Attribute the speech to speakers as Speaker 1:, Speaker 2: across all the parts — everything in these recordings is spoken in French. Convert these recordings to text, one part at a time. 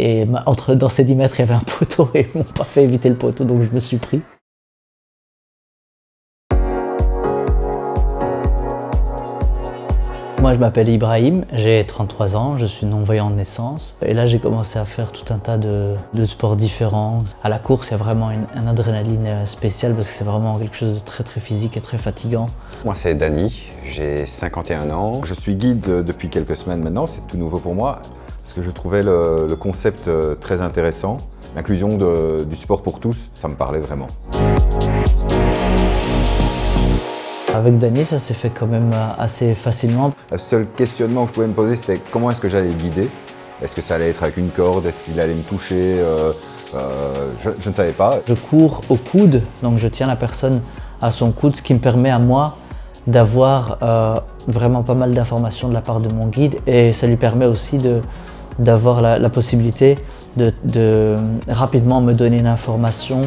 Speaker 1: Et dans ces 10 mètres, il y avait un poteau et ils m'ont pas fait éviter le poteau, donc je me suis pris. Moi, je m'appelle Ibrahim, j'ai 33 ans, je suis non-voyant de naissance. Et là, j'ai commencé à faire tout un tas de sports différents. À la course, il y a vraiment une adrénaline spéciale parce que c'est vraiment quelque chose de très très physique et très fatigant.
Speaker 2: Moi, c'est Dany, j'ai 51 ans. Je suis guide depuis quelques semaines maintenant, c'est tout nouveau pour moi. Parce que je trouvais le concept très intéressant. L'inclusion du sport pour tous, ça me parlait vraiment.
Speaker 1: Avec Dany, ça s'est fait quand même assez facilement.
Speaker 2: Le seul questionnement que je pouvais me poser, c'était comment est-ce que j'allais le guider. Est-ce que ça allait être avec une corde? Est-ce qu'il allait me toucher? Je ne savais pas.
Speaker 1: Je cours au coude, donc je tiens la personne à son coude, ce qui me permet à moi d'avoir vraiment pas mal d'informations de la part de mon guide. Et ça lui permet aussi d'avoir la possibilité de rapidement me donner une information.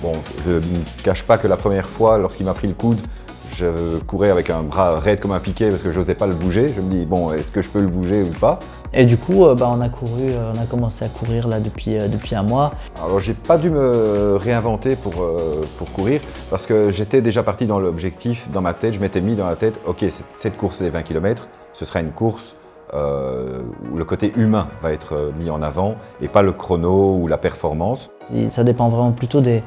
Speaker 2: Bon, je ne cache pas que la première fois, lorsqu'il m'a pris le coude, je courais avec un bras raide comme un piquet parce que je n'osais pas le bouger. Je me dis, bon, est-ce que je peux le bouger ou pas?
Speaker 1: Et du coup, on a commencé à courir là depuis un mois.
Speaker 2: Alors, j'ai pas dû me réinventer pour courir parce que j'étais déjà parti dans l'objectif, dans ma tête. Je m'étais mis dans la tête, ok, cette course des 20 km, ce sera une course où le côté humain va être mis en avant et pas le chrono ou la performance.
Speaker 1: Ça dépend vraiment plutôt des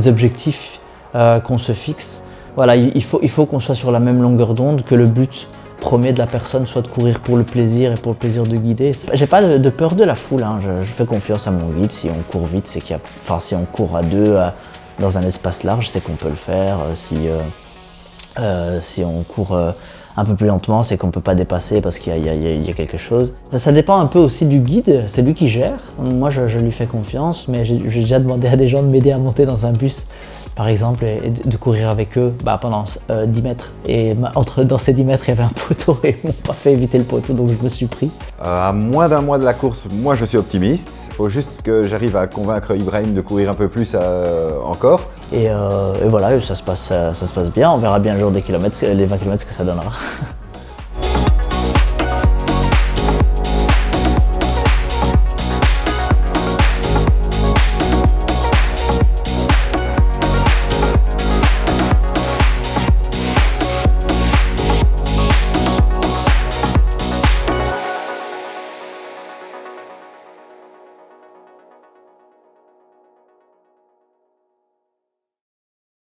Speaker 1: objectifs qu'on se fixe. Voilà, il faut qu'on soit sur la même longueur d'onde, que le but premier de la personne soit de courir pour le plaisir et pour le plaisir de guider. J'ai pas de peur de la foule, hein. Je fais confiance à mon guide. Si on court vite, c'est qu'il y a, enfin, si on court à deux dans un espace large, c'est qu'on peut le faire. Si on court un peu plus lentement, c'est qu'on peut pas dépasser parce qu'il y a quelque chose. Ça dépend un peu aussi du guide, c'est lui qui gère. Moi, je lui fais confiance, mais j'ai déjà demandé à des gens de m'aider à monter dans un bus, par exemple, et de courir avec eux pendant 10 mètres. Et dans ces 10 mètres, il y avait un poteau et ils m'ont pas fait éviter le poteau, donc je me suis pris.
Speaker 2: À moins d'un mois de la course, moi je suis optimiste. Il faut juste que j'arrive à convaincre Ibrahim de courir un peu plus encore.
Speaker 1: Et voilà, ça se passe bien. On verra bien le jour des kilomètres, les 20 km, ce que ça donnera.